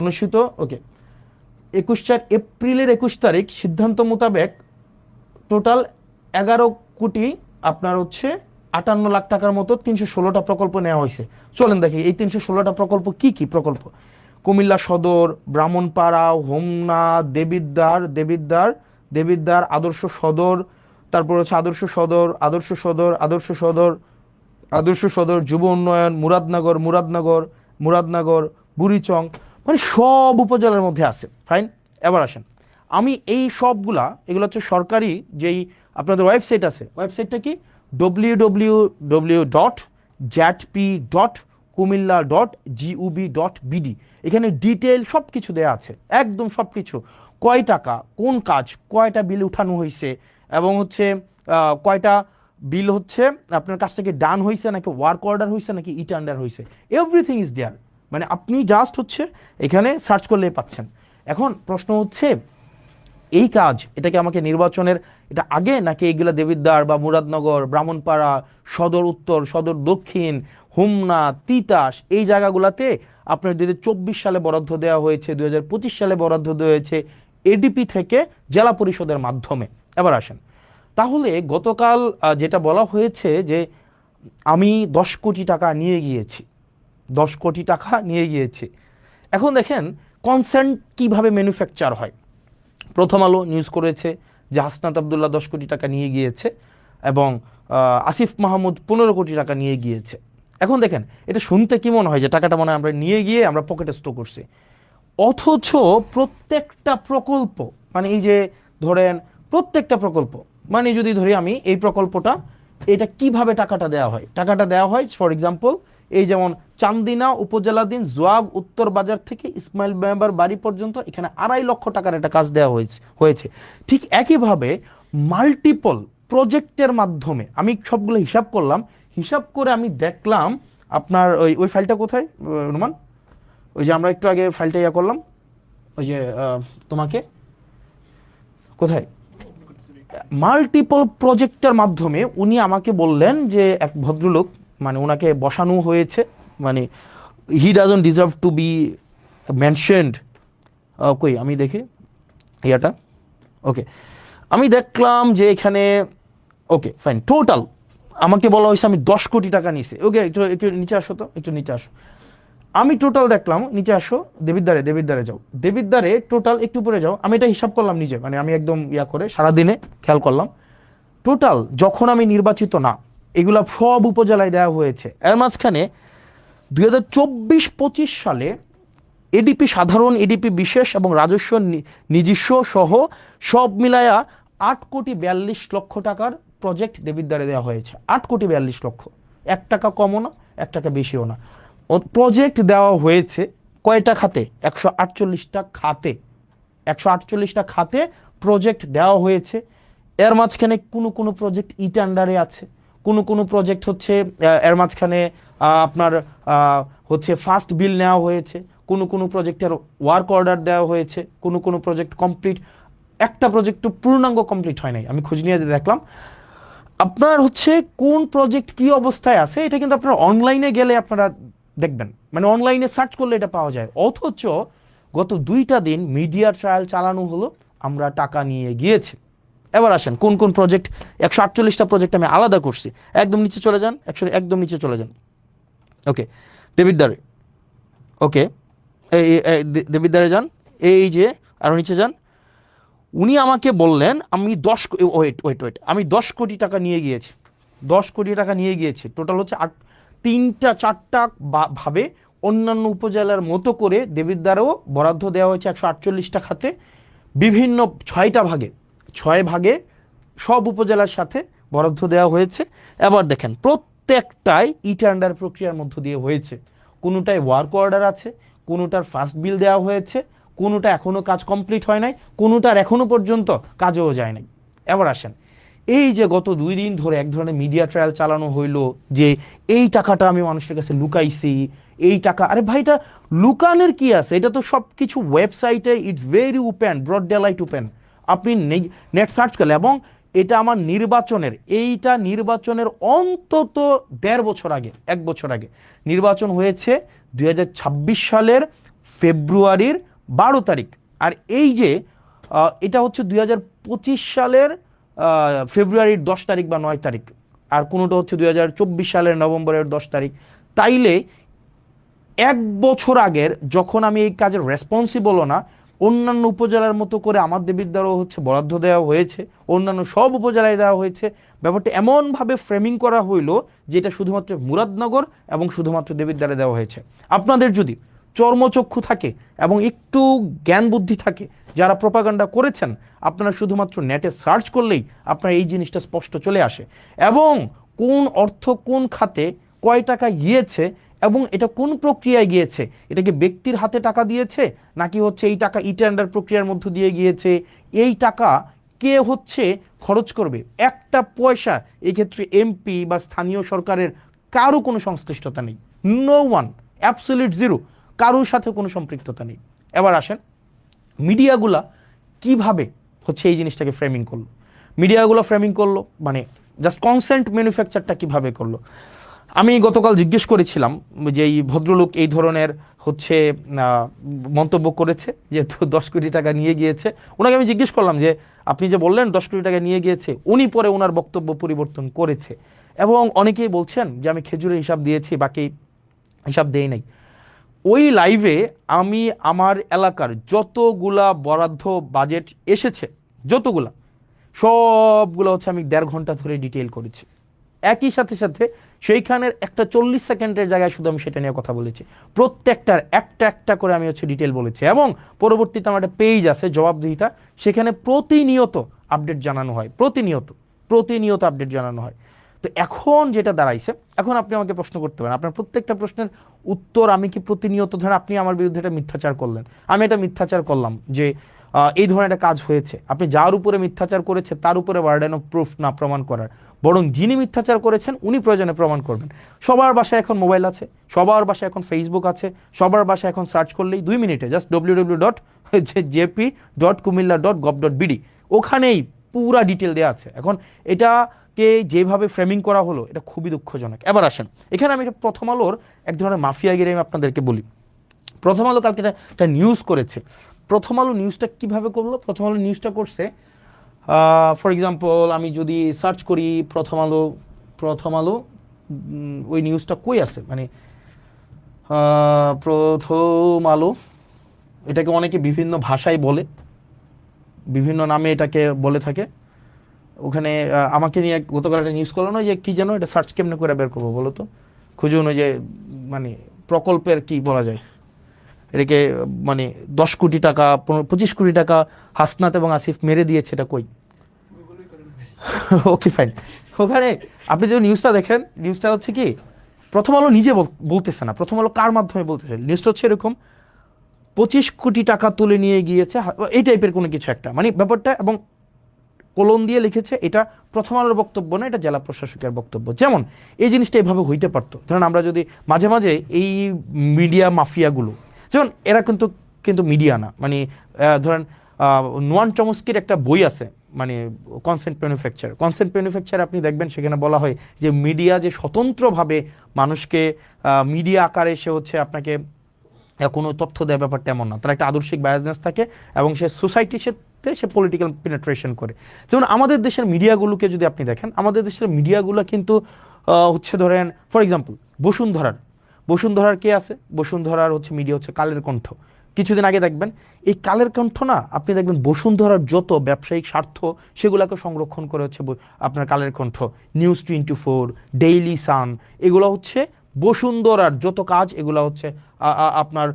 অনুষ্ঠিত ওকে 21 এপ্রিলের 21 তারিখ সিদ্ধান্ত মোতাবেক টোটাল 11 কোটি আপনার হচ্ছে 58 লাখ টাকার মতো 316টা প্রকল্প নেওয়া হয়েছে। চলেন দেখি এই 316টা প্রকল্প কি কি প্রকল্প। কুমিল্লা সদর, ব্রাহ্মণপাড়া, হোমনা, দেবিদ্বার, আদর্শ সদর, তারপর হচ্ছে আদর্শ সদর, যুব উন্নয়ন, মুরাদনগর, বুড়িচং, মানে সব উপজেলার মধ্যে আছে। ফাইন, এবার আসেন আমি এই সবগুলা, এগুলো হচ্ছে সরকারি যেই আপনাদের ওয়েবসাইট আছে, ওয়েবসাইটটা কি www.jatp.kumilla.gov.bd। এখানে ডিটেল সব কিছু দেওয়া আছে, একদম সব কিছু, কয় টাকা, কোন কাজ, কয়টা বিল উঠানো হয়েছে, এবং হচ্ছে কয়টা বিল হচ্ছে আপনার কাছ থেকে ডান হয়েছে, নাকি ওয়ার্ক অর্ডার হয়েছে, নাকি ইট আন্ডার হয়েছে, এভরিথিং ইজ দেয়ার। মানে আপনি জাস্ট হচ্ছে এখানে সার্চ করলেই পাচ্ছেন। এখন প্রশ্ন হচ্ছে এই কাজ, এটাকে আমাকে নির্বাচনের এটা আগে, নাকি এইগুলা দেবিদ্বার বা মুরাদনগর, ব্রাহ্মণপাড়া, সদর উত্তর, সদর দক্ষিণ, হোমনা, তিতাস, এই জায়গাগুলোতে আপনার 2024 সালে বরাদ্দ দেওয়া হয়েছে, 2025 সালে বরাদ্দ দেওয়া হয়েছে এডিপি থেকে জেলা পরিষদের মাধ্যমে। এবার আসেন, তাহলে গতকাল যেটা বলা হয়েছে যে আমি 10 কোটি টাকা নিয়ে গিয়েছি, 10 কোটি টাকা নিয়ে গিয়েছি। এখন দেখেন কনসেন্ট কিভাবে ম্যানুফ্যাকচার হয়। প্রথম আলো নিউজ করেছে যে হাসনাত আবদুল্লাহ 10 কোটি টাকা নিয়ে গিয়েছে এবং আসিফ মাহমুদ 15 কোটি টাকা নিয়ে গিয়েছে। এখন দেখেন এটা শুনতে কি মনে হয় যে টাকাটা মনে হয় আমরা নিয়ে গিয়ে আমরা পকেটে স্টোর করছি, অথচ প্রত্যেকটা প্রকল্প, মানে এই যে ধরেন প্রত্যেকটা প্রকল্প, মানে যদি ধরি আমি এই প্রকল্পটা, এটা কিভাবে টাকাটা দেওয়া হয় ফর এক্সাম্পল এই যেমন চান্দিনা উপজেলাধীন জোয়াগ উত্তর বাজার থেকে ইসমাইল মেম্বার বাড়ি পর্যন্ত এখানে 2.5 লক্ষ টাকার একটা কাজ দেওয়া হয়েছে। ঠিক একইভাবে মাল্টিপল প্রজেক্টের মাধ্যমে আমি সবগুলো হিসাব করে আমি দেখলাম আপনার ওই ফাইলটা কোথায় রুমান, ওই যে আমরা একটু আগে ফাইলটা করলাম, ওই যে তোমাকে কোথায়, মাল্টিপল প্রজেক্টের মাধ্যমে উনি আমাকে বললেন যে এক ভদ্রলোক, মানে ওনাকে বসানো হয়েছে, মানে he doesn't deserve two B mentioned. কই আমি দেখি ইয়াটা, ওকে আমি দেখলাম যে এখানে ওকে ফাইন, টোটাল আমাকে বলা হয়েছে আমি 10 কোটি টাকা নিয়েছি। ওকে একটু নিচে আসো তো, একটু নিচে আসো, আমি টোটাল দেখলাম, নিচে আসো, দেবিদ্বারে যাও, দেবিদ্বারে টোটাল একটু পরে যাও, আমি এটা হিসাব করলাম নিজে, মানে আমি একদম করে সারাদিনে খেয়াল করলাম টোটাল, যখন আমি নির্বাচিত না, এগুলা সব উপজেলায় দেওয়া হয়েছে। এর মাঝখানে 2024-25 সালে এডিপি সাধারণ, এডিপি বিশেষ এবং রাজস্ব নিজস্ব সহ সব মিলায়া 8,42,00,000 টাকার প্রজেক্ট দেবিদ্বারে দেওয়া হয়েছে। 8,42,00,000, 1 টাকা কমও না, 1 টাকা বেশিও না। প্রজেক্ট দেওয়া হয়েছে কয়টা খাতে? 148টা খাতে, 148টা খাতে প্রজেক্ট দেওয়া হয়েছে। এর মাঝখানে কোনো প্রজেক্ট ইট আন্ডারে আছে, কোনো প্রজেক্ট হচ্ছে এর মাঝখানে আপনার হচ্ছে ফার্স্ট বিল নেওয়া হয়েছে, কোনো প্রজেক্টের ওয়ার্ক অর্ডার দেওয়া হয়েছে, কোনো প্রজেক্ট কমপ্লিট, একটা প্রজেক্ট পূর্ণাঙ্গ কমপ্লিট হয় নাই। আমি খোঁজ নিয়ে দেখলাম আপনার হচ্ছে কোন প্রজেক্ট কি অবস্থায় আছে, এটা কিন্তু আপনার অনলাইনে গেলে আপনারা দেখবেন, মানে অনলাইনে সার্চ করলে এটা পাওয়া যায়। অথচ গত 2টা দিন মিডিয়া ট্রায়াল চালানো হলো, আমরা টাকা নিয়ে গিয়েছি। এবার আসেন কোন প্রজেক্ট, 148টা প্রজেক্ট আমি আলাদা করছি। একদম নিচে চলে যান, একদম নিচে চলে যান, ওকে দেবিদ্বারে, ওকে দেবিদ্বারে যান, এই যে আরো নিচে যান। উনি আমাকে বললেন আমি 10 কোটি টাকা নিয়ে গিয়েছি, 10 কোটি টাকা নিয়ে গিয়েছি। টোটাল হচ্ছে 3-4টা ভাবে অন্যান্য উপজেলার মতো করে দেবিদ্বারেও বরাদ্দ দেওয়া হয়েছে 148টা খাতে, বিভিন্ন 6 ভাগে সব উপজেলার সাথে বরাদ্দ দেওয়া হয়েছে। এবার দেখেন প্রত্যেকটাই ইট আন্ডার প্রক্রিয়ার মধ্য দিয়ে হয়েছে, কোনোটায় ওয়ার্ক অর্ডার আছে, কোনোটার ফার্স্ট বিল দেওয়া হয়েছে, কোনোটা এখনো কাজ কমপ্লিট হয় নাই, কোনোটার এখনো পর্যন্ত কাজেও যায় নাই। এবার আসেন এই যে গত 2 দিন ধরে এক ধরনের মিডিয়া ট্রায়াল চালানো হইলো যে এই টাকাটা আমি মানুষের কাছে লুকাইছি, এই টাকা, আরে ভাই এটা লুকানোর কি আছে, এটা তো সব কিছু ওয়েবসাইটে, it's very open, broad daylight open, আপনি নেট সার্চ করলে। এবং এটা আমার নির্বাচনের অন্তত 1.5 বছর আগে, 1 বছর আগে নির্বাচন হয়েছে 2026 সালের ফেব্রুয়ারির 12 তারিখ। আর এই যে এটা হচ্ছে 2025 সালের ফেব্রুয়ারির 10 তারিখ বা 9 তারিখ, আর কোনোটা হচ্ছে 2024 সালের নভেম্বরের 10 তারিখ। তাইলে 1 বছর আগের, যখন আমি এই কাজের রেসপন্সিবলও না, অন্যান্য উপজেলার মতো করে আমার দেবিদ্বারও হচ্ছে বরাদ্দ দেওয়া হয়েছে, অন্যান্য সব উপজেলায় দেওয়া হয়েছে। ব্যাপারটা এমনভাবে ফ্রেমিং করা হইলো যে এটা শুধুমাত্র মুরাদনগর এবং শুধুমাত্র দেবিদ্বারে দেওয়া হয়েছে। আপনাদের যদি চর্মচক্ষু থাকে এবং একটু জ্ঞান বুদ্ধি থাকে, যারা প্রপাগান্ডা করেছেন, আপনারা শুধুমাত্র নেটে সার্চ করলেই আপনার এই জিনিসটা স্পষ্ট চলে আসে, এবং কোন অর্থ কোন খাতে কয় টাকা গিয়েছে এবং এটা কোন প্রক্রিয়ায় গিয়েছে, এটা কি ব্যক্তির হাতে টাকা দিয়েছে নাকি হচ্ছে এই টাকা ই-টেন্ডার প্রক্রিয়ার মধ্য দিয়ে গিয়েছে, এই টাকা কে হচ্ছে খরচ করবে, একটা পয়সা এই ক্ষেত্রে এমপি বা স্থানীয় সরকারের কারো কোনো সংশ্লিষ্টতা নেই। নো ওয়ান, অ্যাবসলিউট জিরো, কারোর সাথে কোনো সম্পৃক্ততা নেই। এবার আসেন মিডিয়াগুলা কিভাবে হচ্ছে এই জিনিসটাকে ফ্রেমিং করলো। মিডিয়াগুলো ফ্রেমিং করলো মানে জাস্ট কনসেন্ট ম্যানুফ্যাকচারটা কিভাবে করলো। আমি গতকাল জিজ্ঞেস করেছিলাম যে এই ভদ্রলোক এই ধরনের হচ্ছে মন্তব্য করেছে, যেহেতু 10 কোটি টাকা নিয়ে গিয়েছে, ওনাকে আমি জিজ্ঞেস করলাম যে আপনি যে বললেন 10 কোটি টাকা নিয়ে গিয়েছে, উনি পরে ওনার বক্তব্য পরিবর্তন করেছে, এবং অনেকেই বলছেন যে আমি খেজুরের হিসাব দিয়েছি, বাকি হিসাব দেই নাই। ওই লাইভে আমি আমার এলাকার যতগুলা বরাদ্দ বাজেট এসেছে, যতগুলা, সবগুলো হচ্ছে আমি 1.5 ঘন্টা ধরে ডিটেইল করেছি। একই সাথে সাথে সেইখানের একটা 40 সেকেন্ডের জায়গায় শুধু আমি সেটা নিয়ে কথা বলেছি, প্রত্যেকটার একটা একটা করে আমি হচ্ছে ডিটেল বলেছি, এবং পরবর্তীতে আমার একটা পেজ আছে জবাবদিহিতা, সেখানে প্রতিনিয়ত আপডেট জানানো হয়, প্রতিনিয়ত আপডেট জানানো হয়। তো এখন যেটা দাঁড়াইছে, এখন আপনি আমাকে প্রশ্ন করতে পারেন, আপনার প্রত্যেকটা প্রশ্নের উত্তর আমি কি প্রতিনিয়ত, ধরেন আপনি আমার বিরুদ্ধে একটা মিথ্যাচার করলেন, আমি এটা মিথ্যাচার করলাম যে এই ধরনের একটা কাজ হয়েছে, আপনি যার উপরে মিথ্যাচার করেছে তার উপরে বার্ডেন অফ প্রুফ না প্রমাণ করার, বরং যিনি মিথ্যাচার করেছেন উনি প্রয়োজনে প্রমাণ করবেন। সবার বাসায় এখন মোবাইল আছে, সবার বাসায় এখন ফেসবুক আছে, সবার বাসায় এখন সার্চ করলেই 2 মিনিটে জাস্ট www.jp.kumilla.gov.bd, ওখানেই পুরা ডিটেল দেওয়া আছে। এখন এটাকে যেভাবে ফ্রেমিং করা হলো এটা খুবই দুঃখজনক। এবার আসেন, এখানে আমি প্রথম আলোর এক ধরনের মাফিয়াগিরি আমি আপনাদেরকে বলি। প্রথম আলো কালকে একটা নিউজ করেছে। প্রথম আলো নিউজটা কিভাবে করলো? প্রথম আলো নিউজটা করছে, ফর এক্সাম্পল আমি যদি সার্চ করি প্রথম আলো ওই নিউজটা কই আছে, মানে প্রথম আলো, এটাকে অনেকে বিভিন্ন ভাষায় বলে, বিভিন্ন নামে এটাকে বলে থাকে। ওখানে আমাকে নিয়ে গতকাল একটা নিউজ করলো না, যে কি যেন, এটা সার্চ কেমনে করে বের করবো বলো তো, খুঁজুন, ওই যে মানে প্রকল্পের কি বলা যায় এটাকে, মানে 10 কোটি টাকা 25 কোটি টাকা হাসনাত এবং আসিফ মেরে দিয়েছে, এটা কই? Okay fine. ওখানে আপনি যদি নিউজটা দেখেন, নিউজটা হচ্ছে কি, প্রথম আলো নিজে বলতেছে না, প্রথম আলো কার মাধ্যমে বলতেছে, নিউজটা হচ্ছে এরকম, 25 কোটি টাকা তুলে নিয়ে গিয়েছে, এই টাইপের কোনো কিছু একটা, মানে ব্যাপারটা, এবং কলম দিয়ে লিখেছে এটা প্রথম আলোর বক্তব্য না, এটা জেলা প্রশাসকের বক্তব্য। যেমন এই জিনিসটা এভাবে হইতে পারতো, ধরেন আমরা যদি মাঝে মাঝে এই মিডিয়া মাফিয়াগুলো, যেমন এরা কিন্তু মিডিয়া না, মানে ধরেন নোয়ান চমস্কির একটা বই আছে, মানে কনসেন্ট ম্যানুফ্যাকচার, আপনি দেখবেন সেখানে বলা হয় যে মিডিয়া যে স্বতন্ত্রভাবে মানুষকে মিডিয়া আকারে সে হচ্ছে আপনাকে কোনো তথ্য দেয়, ব্যাপারটা এমন না, তার একটা আদর্শিক বায়াসনেস থাকে এবং সে সোসাইটির সাথে সে পলিটিক্যাল পেনিট্রেশন করে। যেমন আমাদের দেশের মিডিয়াগুলোকে যদি আপনি দেখেন, আমাদের দেশের মিডিয়াগুলো কিন্তু হচ্ছে ধরেন ফর এক্সাম্পল বসুন্ধরার কে আছে, বসুন্ধরার হচ্ছে মিডিয়া হচ্ছে কালের কণ্ঠ। কিছুদিন আগে দেখবেন এই কালের কণ্ঠ না, আপনি দেখবেন বসুন্ধরার যত ব্যবসায়িক স্বার্থ সেগুলোকে সংরক্ষণ করে হচ্ছে আপনার Kaler Kantho, news 24, Daily Sun, এগুলো হচ্ছে বসুন্ধরার যত কাজ, এগুলো হচ্ছে আপনার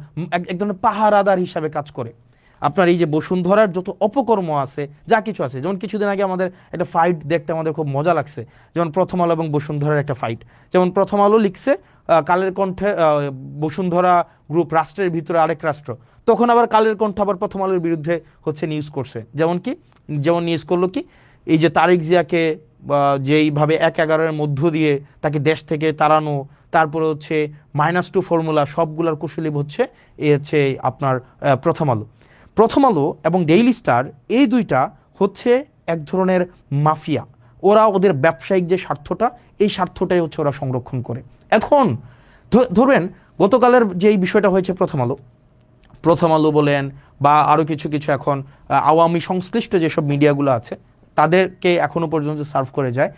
এক ধরনের পাহারাদার হিসাবে কাজ করে। আপনার এই যে বসুন্ধরার যত অপকর্ম আছে, যা কিছু আছে, যেমন কিছুদিন আগে আমাদের একটা ফাইট দেখতে আমাদের খুব মজা লাগছে, যেমন প্রথম আলো এবং বসুন্ধরার একটা ফাইট। যেমন প্রথম আলো লিখছে কালের কণ্ঠে বসুন্ধরা গ্রুপ রাষ্ট্রের ভিতরে আরেক রাষ্ট্র, তখন আবার কালের কণ্ঠ আবার প্রথম আলোর বিরুদ্ধে হচ্ছে নিউজ করছে। যেমন নিউজ করলো কি, এই যে তারেক জিয়াকে যেইভাবে 1/11 মধ্য দিয়ে তাকে দেশ থেকে তাড়ানো, তারপরে হচ্ছে -2 ফর্মুলা, সবগুলার কুশলী হচ্ছে এই হচ্ছে আপনার প্রথম আলো এবং ডেইলি স্টার, এই দুইটা হচ্ছে এক ধরনের মাফিয়া। ওরা ওদের ব্যবসায়িক যে স্বার্থটা, এই স্বার্থটাই হচ্ছে ওরা সংরক্ষণ করে। এখন ধরবেন গতকালের যে এই বিষয়টা হয়েছে প্রথম আলো বলেন বা আরও কিছু কিছু এখন আওয়ামী সংশ্লিষ্ট যেসব মিডিয়াগুলো আছে তাদেরকে এখনো পর্যন্ত সার্ভ করে যায়,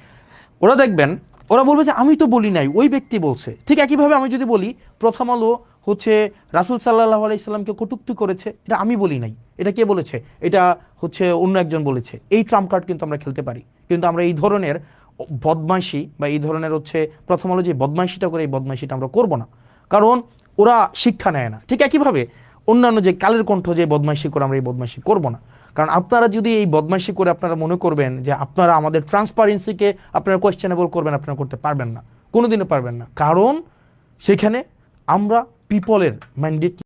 ওরা দেখবেন ওরা বলবে যে আমি তো বলি নাই, ওই ব্যক্তি বলছে। ঠিক একইভাবে আমি যদি বলি প্রথম আলো হচ্ছে রাসূল সাল্লাল্লাহু আলাইহি সাল্লামকে কটূক্তি করেছে, এটা আমি বলি নাই, এটা কে বলেছে, এটা হচ্ছে অন্য একজন বলেছে, এই ট্রাম্প কার্ড কিন্তু আমরা খেলতে পারি। কিন্তু আমরা এই ধরনের বদমাইশি বা এই ধরনের হচ্ছে প্রথম আলো যে বদমাইশিটা করে, এই বদমাইশিটা আমরা করব না, কারণ ওরা শিক্ষা নেয় না। ঠিক একইভাবে অন্যান্য যে কালের কণ্ঠ যে বদমাইশি করে, আমরা এই বদমাইশি করব না। কারণ আপনারা যদি এই বদমাইশি করে আপনারা মনে করবেন যে আপনারা আমাদের ট্রান্সপারেন্সিকে আপনারা কোয়েশ্চেনেবল করবেন, আপনারা করতে পারবেন না, কোনোদিনও পারবেন না। কারণ সেখানে আমরা পিপলের ম্যান্ডেট